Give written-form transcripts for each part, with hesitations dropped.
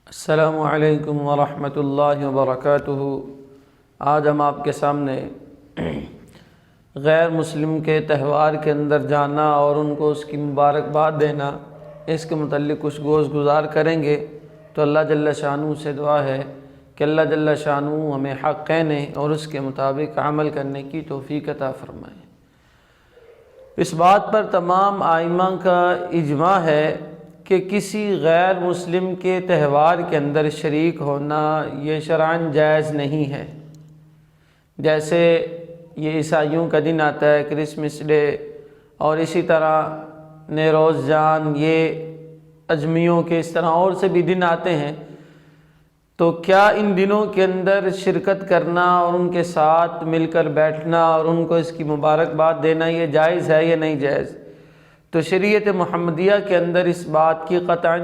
السلام علیکم ورحمۃ اللہ وبرکاتہ۔ آج ہم آپ کے سامنے غیر مسلم کے تہوار کے اندر جانا اور ان کو اس کی مبارکباد دینا، اس کے متعلق کچھ گزار کریں گے۔ تو اللہ جل شانہ سے دعا ہے کہ اللہ جل شانہ ہمیں حق کہنے اور اس کے مطابق عمل کرنے کی توفیق عطا فرمائے۔ اس بات پر تمام ائمہ کا اجماع ہے کہ کسی غیر مسلم کے تہوار کے اندر شریک ہونا یہ شرعاً جائز نہیں ہے۔ جیسے یہ عیسائیوں کا دن آتا ہے کرسمس ڈے، اور اسی طرح نیروز جان، یہ اجمیوں کے اس طرح اور سے بھی دن آتے ہیں، تو کیا ان دنوں کے اندر شرکت کرنا اور ان کے ساتھ مل کر بیٹھنا اور ان کو اس کی مبارکباد دینا یہ جائز ہے یا نہیں جائز؟ تو شریعت محمدیہ کے اندر اس بات کی قطعاً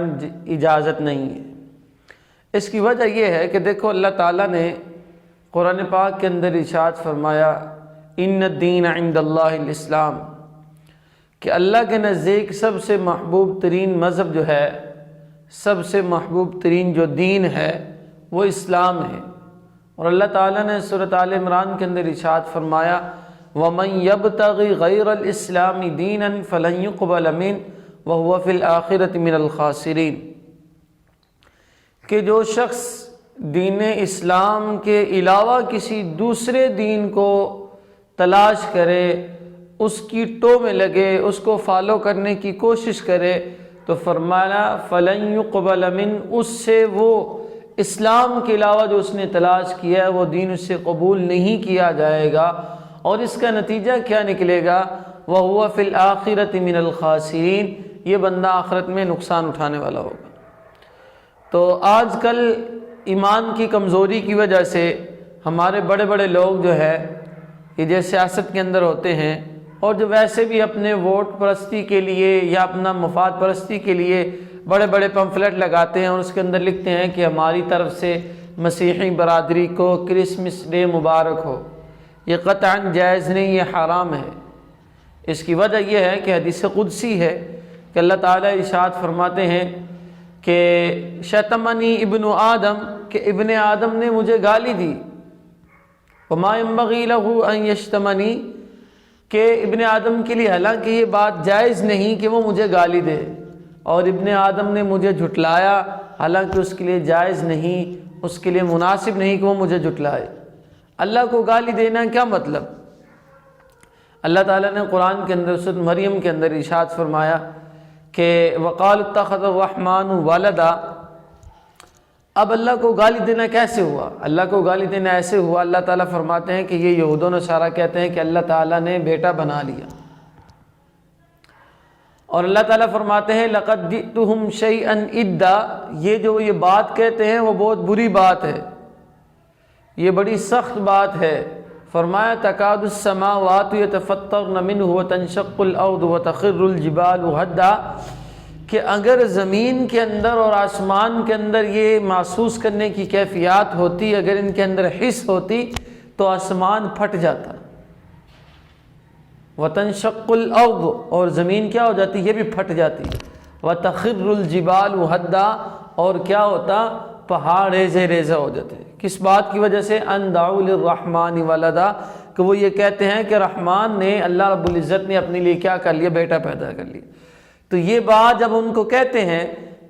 اجازت نہیں ہے۔ اس کی وجہ یہ ہے کہ دیکھو اللہ تعالیٰ نے قرآن پاک کے اندر ارشاد فرمایا ان الدین عند اللہ الاسلام، کہ اللہ کے نزدیک سب سے محبوب ترین مذہب جو ہے، سب سے محبوب ترین جو دین ہے وہ اسلام ہے۔ اور اللہ تعالیٰ نے سورۃ آل عمران کے اندر ارشاد فرمایا وَمَن يَبْتَغِ غَيْرَ الْإِسْلَامِ دِينًا فَلَن يُقْبَلَ مِنْهُ وَهُوَ فِي الْآخِرَةِ مِنَ الْخَاسِرِينَ، کہ جو شخص دین اسلام کے علاوہ کسی دوسرے دین کو تلاش کرے، اس کی ٹو میں لگے، اس کو فالو کرنے کی کوشش کرے، تو فرمایا فَلَن يُقْبَلَ مِنْهُ، اس سے وہ اسلام کے علاوہ جو اس نے تلاش کیا ہے وہ دین اس سے قبول نہیں کیا جائے گا، اور اس کا نتیجہ کیا نکلے گا؟ وَهُوَ فِي الْآخِرَةِ مِنَ الْخَاسِرِينَ، یہ بندہ آخرت میں نقصان اٹھانے والا ہوگا۔ تو آج کل ایمان کی کمزوری کی وجہ سے ہمارے بڑے بڑے لوگ جو ہے یہ جو سیاست کے اندر ہوتے ہیں، اور جو ویسے بھی اپنے ووٹ پرستی کے لیے یا اپنا مفاد پرستی کے لیے بڑے بڑے پمفلٹ لگاتے ہیں اور اس کے اندر لکھتے ہیں کہ ہماری طرف سے مسیحی برادری کو کرسمس ڈے مبارک ہو، یہ قطعاً جائز نہیں، یہ حرام ہے۔ اس کی وجہ یہ ہے کہ حدیث قدسی ہے کہ اللہ تعالیٰ ارشاد فرماتے ہیں کہ شتمنی ابن آدم، کہ ابن آدم نے مجھے گالی دی، وما ينبغي له ان يشتمنی، کہ ابن آدم کے لیے حالانکہ یہ بات جائز نہیں کہ وہ مجھے گالی دے، اور ابن آدم نے مجھے جھٹلایا حالانکہ اس کے لیے جائز نہیں، اس کے لیے مناسب نہیں کہ وہ مجھے جھٹلائے۔ اللہ کو گالی دینا کیا مطلب؟ اللہ تعالیٰ نے قرآن کے اندر سورۃ مریم کے اندر ارشاد فرمایا کہ وَقَالُوا اتَّخَذَ الرَّحْمَنُ وَلَدًا۔ اب اللہ کو گالی دینا کیسے ہوا؟ اللہ کو گالی دینا ایسے ہوا، اللہ تعالیٰ فرماتے ہیں کہ یہ یہود و نصارہ کہتے ہیں کہ اللہ تعالیٰ نے بیٹا بنا لیا، اور اللہ تعالیٰ فرماتے ہیں لَقَدْ جِئْتُهُمْ شَيْئًا إِدًّا، یہ جو یہ بات کہتے ہیں وہ بہت بری بات ہے، یہ بڑی سخت بات ہے۔ فرمایا تکاد السماوات یتفطرن منہ وتنشق الارض وتخر الجبال ہدا، کہ اگر زمین کے اندر اور آسمان کے اندر یہ محسوس کرنے کی کیفیات ہوتی، اگر ان کے اندر حس ہوتی تو آسمان پھٹ جاتا، وتنشق الارض، اور زمین کیا ہو جاتی؟ یہ بھی پھٹ جاتی، وتخر الجبال ہدا، اور کیا ہوتا؟ پہاڑ ریزے ریزہ ہو جاتے۔ کس بات کی وجہ سے؟ ان دعوا للرحمن ولدا، کہ وہ یہ کہتے ہیں کہ رحمان نے، اللہ رب العزت نے اپنے لیے کیا کر لیا؟ بیٹا پیدا کر لیا۔ تو یہ بات جب ان کو کہتے ہیں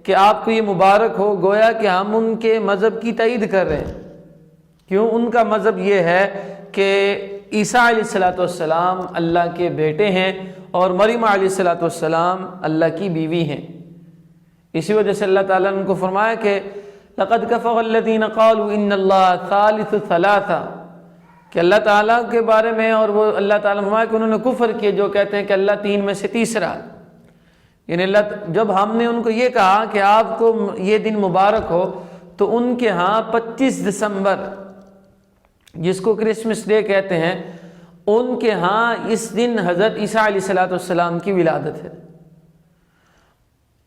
کہ آپ کو یہ مبارک ہو، گویا کہ ہم ان کے مذہب کی تائید کر رہے ہیں۔ کیوں؟ ان کا مذہب یہ ہے کہ عیسیٰ علیہ السلام اللہ کے بیٹے ہیں اور مریم علیہ السلام اللہ کی بیوی ہیں۔ اسی وجہ سے اللہ تعالیٰ نے ان کو فرمایا کہ لَقَدْ كَفَرَ الَّذِينَ قَالُوا إِنَّ اللَّهَ ثَالِثُ ثَلَاثَةٍ، کہ اللہ تعالیٰ کے بارے میں، اور وہ اللہ تعالیٰ نے فرمایا کہ انہوں نے کفر کیا جو کہتے ہیں کہ اللہ تین میں سے تیسرا، یعنی اللہ، جب ہم نے ان کو یہ کہا کہ آپ کو یہ دن مبارک ہو، تو ان کے ہاں 25 دسمبر جس کو کرسمس ڈے کہتے ہیں، ان کے ہاں اس دن حضرت عیسیٰ علیہ السلام کی ولادت ہے،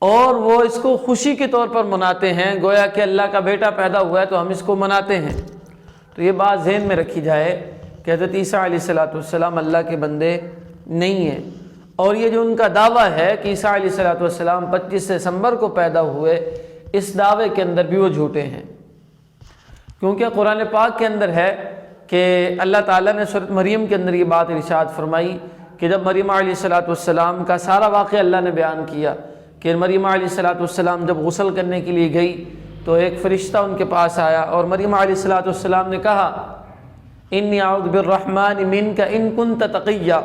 اور وہ اس کو خوشی کے طور پر مناتے ہیں، گویا کہ اللہ کا بیٹا پیدا ہوا ہے تو ہم اس کو مناتے ہیں۔ تو یہ بات ذہن میں رکھی جائے کہ حضرت عیسیٰ علیہ السلام اللہ کے بندے نہیں ہیں، اور یہ جو ان کا دعویٰ ہے کہ عیسیٰ علیہ السلام 25 دسمبر کو پیدا ہوئے، اس دعوے کے اندر بھی وہ جھوٹے ہیں، کیونکہ قرآن پاک کے اندر ہے کہ اللہ تعالیٰ نے سورۃ مریم کے اندر یہ بات ارشاد فرمائی کہ جب مریم علیہ السلام کا سارا واقعہ اللہ نے بیان کیا کہ مریم علیہ السلام جب غسل کرنے کے لیے گئی تو ایک فرشتہ ان کے پاس آیا اور مریم علیہ السلام نے کہا انی اعوذ بالرحمن منک ان کنت تقیا،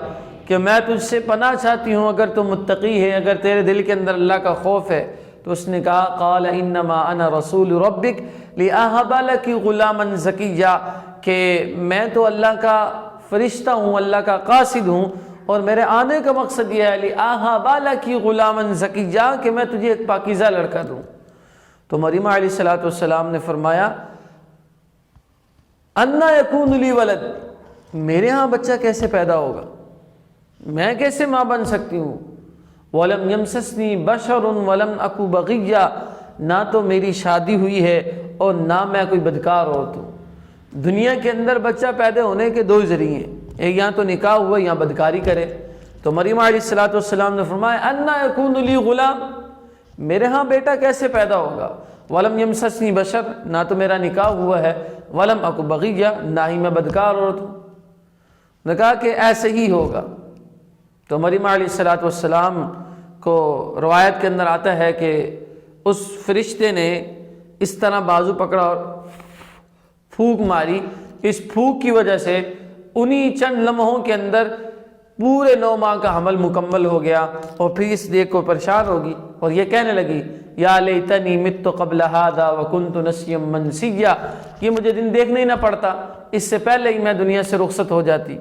کہ میں تجھ سے پناہ چاہتی ہوں اگر تو متقی ہے، اگر تیرے دل کے اندر اللہ کا خوف ہے۔ تو اس نے کہا قال انما انا رسول ربک لاہب لک غلاما زکیا، کہ میں تو اللہ کا فرشتہ ہوں، اللہ کا قاصد ہوں، اور میرے آنے کا مقصد یہ ہے لاہب لک غلاما زکیا، کہ میں تجھے ایک پاکیزہ لڑکا دوں۔ تو مریم علیہ السلام نے فرمایا انا یکون لی ولد، میرے ہاں بچہ کیسے پیدا ہوگا، میں کیسے ماں بن سکتی ہوں؟ وَلَمْ يَمْسَسْنِي بَشَرٌ وَلَمْ أَكُ بَغِيًّا، نہ تو میری شادی ہوئی ہے اور نہ میں کوئی بدکار عورت ہوں۔ دنیا کے اندر بچہ پیدا ہونے کے دو ذریعے ہیں، ایک یہاں تو نکاح ہوا یا بدکاری کرے۔ تو مریم علیہ السلام نے فرمایا انا یکون لی غلام، میرے ہاں بیٹا کیسے پیدا ہوگا؟ وَلَمْ يَمْسَسْنِي بَشَر، نہ تو میرا نکاح ہوا ہے، وَلَمْ أَكُ بَغِيًّا، نہ ہی میں بدکار عورت ہوں۔ نے کہا کہ ایسے ہی ہوگا۔ تو مریم علیہ السلام کو روایت کے اندر آتا ہے کہ اس فرشتے نے اس طرح بازو پکڑا اور پھونک ماری، اس پھونک کی وجہ سے انہی چند لمحوں کے اندر پورے 9 ماہ کا حمل مکمل ہو گیا، اور پھر اس دیکھ کو پریشان ہوگی اور یہ کہنے لگی یا لیتنی مت قبل ھذا وکنت نسیا منسیا، یہ مجھے دن دیکھنا ہی نہ پڑتا، اس سے پہلے ہی میں دنیا سے رخصت ہو جاتی۔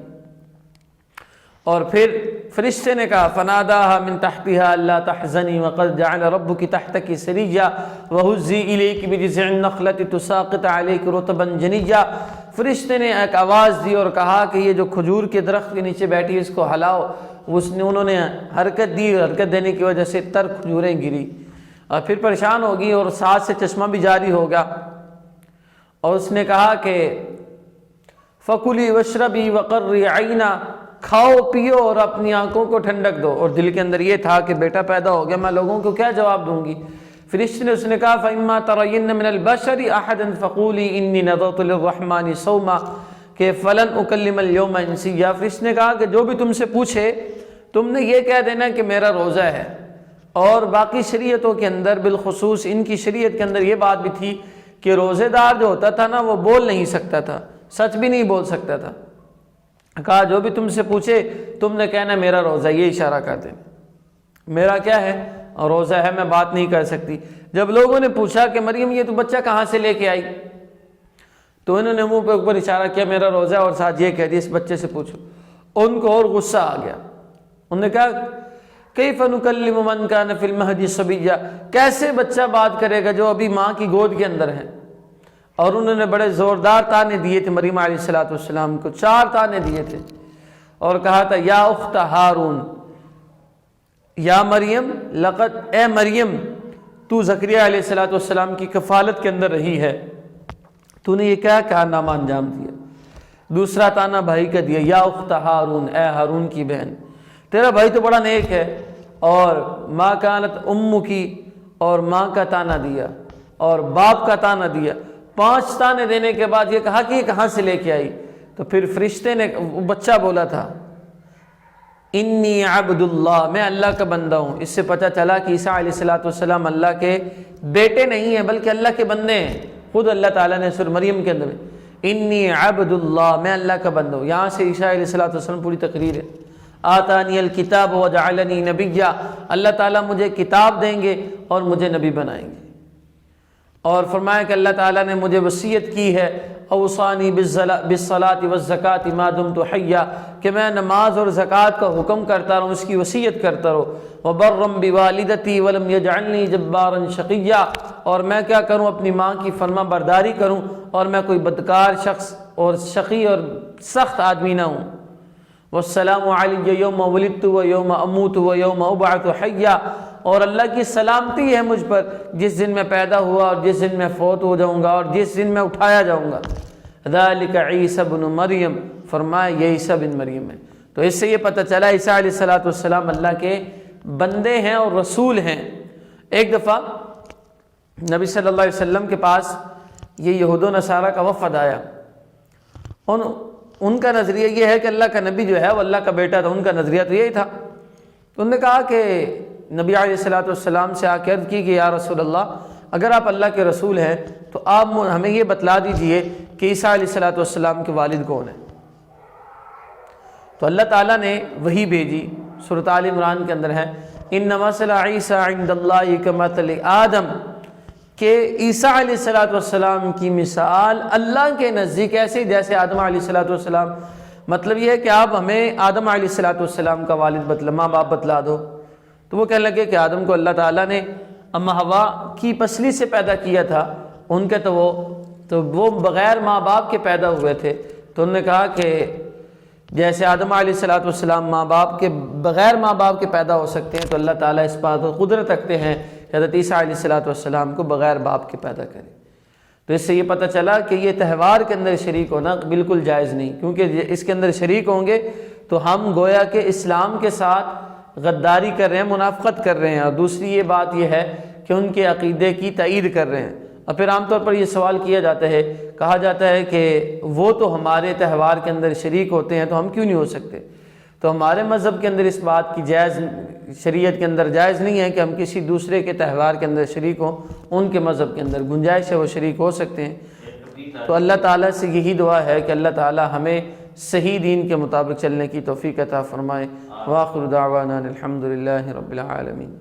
اور پھر فرشتے نے کہا فناداها من تحتها الا تحزني وقد جعل ربك تحتك سريا وهزي اليك بجذع النخلة تساقط عليك رطبا جنيا، فرشتے نے ایک آواز دی اور کہا کہ یہ جو کھجور کے درخت کے نیچے بیٹھی ہے اس کو ہلاؤ۔ انہوں نے حرکت دی، حرکت دینے کی وجہ سے تر کھجوریں گری اور پھر پریشان ہوگی اور ساتھ سے چشمہ بھی جاری ہوگا۔ اور اس نے کہا کہ فَكُلِي وَاشْرَبِي وَقَرِّي عَيْنًا، کھاؤ پیو اور اپنی آنکھوں کو ٹھنڈک دو۔ اور دل کے اندر یہ تھا کہ بیٹا پیدا ہو گیا، میں لوگوں کو کیا جواب دوں گی؟ فرشتے نے اس نے کہا فَإِمَّا تَرَيِنَّ مِنَ الْبَشَرِ أَحَدًا فَقُولِي إِنِّي نَذَرْتُ لِلرَّحْمَنِ صَوْمًا کہ فَلَنْ أُكَلِّمَ الْيَوْمَ إِنسِيًّا، فرشتے نے کہا کہ جو بھی تم سے پوچھے تم نے یہ کہہ دینا کہ میرا روزہ ہے۔ اور باقی شریعتوں کے اندر بالخصوص ان کی شریعت کے اندر یہ بات بھی تھی کہ روزے دار جو ہوتا تھا نا وہ بول نہیں سکتا تھا، سچ بھی نہیں بول سکتا تھا۔ کہا جو بھی تم سے پوچھے تم نے کہنا میرا روزہ، یہ اشارہ کر دیں میرا کیا ہے، روزہ ہے، میں بات نہیں کر سکتی۔ جب لوگوں نے پوچھا کہ مریم یہ تو بچہ کہاں سے لے کے آئی، تو انہوں نے منہ پہ اوپر اشارہ کیا میرا روزہ ہے، اور ساتھ یہ کہہ دیا اس بچے سے پوچھو۔ ان کو اور غصہ آ گیا، انہوں نے کہا کیف نکلم من کان فی المہد صبیا، کیسے بچہ بات کرے گا جو ابھی ماں کی گود کے اندر ہے۔ اور انہوں نے بڑے زوردار تانے دیے تھے مریم علیہ السلام کو، 4 تانے دیے تھے اور کہا تھا یا اخت ہارون، یا مریم لقد، اے مریم تو زکریا علیہ السلام کی کفالت کے اندر رہی ہے، تو نے یہ کیا کارنامہ انجام دیا۔ دوسرا تانا بھائی کا دیا یا اخت ہارون، اے ہارون کی بہن تیرا بھائی تو بڑا نیک ہے، اور ماں کانت امو کی، اور ماں کا تانا دیا اور باپ کا تانا دیا۔ 5 تانے دینے کے بعد یہ کہا کہ یہ کہاں سے لے کے آئی، تو پھر فرشتے نے بچہ بولا تھا انی عبد اللہ، میں اللہ کا بندہ ہوں۔ اس سے پتہ چلا کہ عیسیٰ علیہ السلام اللہ کے بیٹے نہیں ہیں بلکہ اللہ کے بندے ہیں۔ خود اللہ تعالیٰ نے سورہ مریم کے اندر انی عبد اللہ، میں اللہ کا بندہ ہوں، یہاں سے عیسیٰ علیہ السلام پوری تقریر ہے۔ آتانی الکتاب وجعلنی نبیا، اللہ تعالیٰ مجھے کتاب دیں گے اور مجھے نبی بنائیں گے۔ اور فرمایا کہ اللہ تعالیٰ نے مجھے وصیت کی ہے اوصانی بالصلاۃ والزکاۃ ما دمت حیا، کہ میں نماز اور زکوٰۃ کا حکم کرتا رہوں، اس کی وصیت کرتا رہوں۔ وبرا بوالدتی ولم یجعلنی جبارا شقیا، اور میں کیا کروں اپنی ماں کی فرما برداری کروں اور میں کوئی بدکار شخص اور شقی اور سخت آدمی نہ ہوں۔ والسلام علی یوم ولدت و یوم اموت و یوم ابعث حیا، اور اللہ کی سلامتی ہے مجھ پر جس دن میں پیدا ہوا اور جس دن میں فوت ہو جاؤں گا اور جس دن میں اٹھایا جاؤں گا۔ ذالک عیسی بن مریم، فرمایا یہ عیسیٰ بن مریم ہے۔ تو اس سے یہ پتہ چلا عیسیٰ علیہ السلام اللہ کے بندے ہیں اور رسول ہیں۔ ایک دفعہ نبی صلی اللہ علیہ وسلم کے پاس یہ یہود و نصارہ کا وفد آیا، ان کا نظریہ یہ ہے کہ اللہ کا نبی جو ہے وہ اللہ کا بیٹا تھا، ان کا نظریہ تو یہی تھا۔ تو انہوں نے کہا کہ نبی علیہ السلام سے آ کے عرض کی کہ یا رسول اللہ، اگر آپ اللہ کے رسول ہیں تو آپ ہمیں یہ بتلا دیجئے کہ عیسیٰ علیہ السلام کے والد کون ہیں۔ تو اللہ تعالیٰ نے وحی بھیجی، سورۃ آل عمران کے اندر ہے ان مثل عیسیٰ عند اللہ کمثل آدم، کہ عیسیٰ علیہ السلام کی مثال اللہ کے نزدیک ایسے جیسے آدم علیہ السلام۔ مطلب یہ ہے کہ آپ ہمیں آدم علیہ السلام کا والد ماں باپ بتلا دو۔ تو وہ کہنے لگے کہ آدم کو اللہ تعالیٰ نے اما حوا کی پسلی سے پیدا کیا تھا، ان کے تو وہ بغیر ماں باپ کے پیدا ہوئے تھے۔ تو انہوں نے کہا کہ جیسے آدم علیہ السلام ماں باپ کے بغیر ماں باپ کے پیدا ہو سکتے ہیں، تو اللہ تعالیٰ اس بات کو قدرت رکھتے ہیں کہ حضرت عیسیٰ علیہ السلام کو بغیر باپ کے پیدا کرے۔ تو اس سے یہ پتہ چلا کہ یہ تہوار کے اندر شریک ہونا بالکل جائز نہیں، کیونکہ اس کے اندر شریک ہوں گے تو ہم گویا کہ اسلام کے ساتھ غداری کر رہے ہیں، منافقت کر رہے ہیں، اور دوسری یہ بات یہ ہے کہ ان کے عقیدے کی تائید کر رہے ہیں۔ اور پھر عام طور پر یہ سوال کیا جاتا ہے، کہا جاتا ہے کہ وہ تو ہمارے تہوار کے اندر شریک ہوتے ہیں تو ہم کیوں نہیں ہو سکتے؟ تو ہمارے مذہب کے اندر اس بات کی شریعت کے اندر جائز نہیں ہے کہ ہم کسی دوسرے کے تہوار کے اندر شریک ہوں، ان کے مذہب کے اندر گنجائش ہے وہ شریک ہو سکتے ہیں۔ تو اللہ تعالیٰ سے یہی دعا ہے کہ اللہ تعالیٰ ہمیں صحیح دین کے مطابق چلنے کی توفیق عطا فرمائے۔ وآخر دعوانا الحمد للہ رب العالمین۔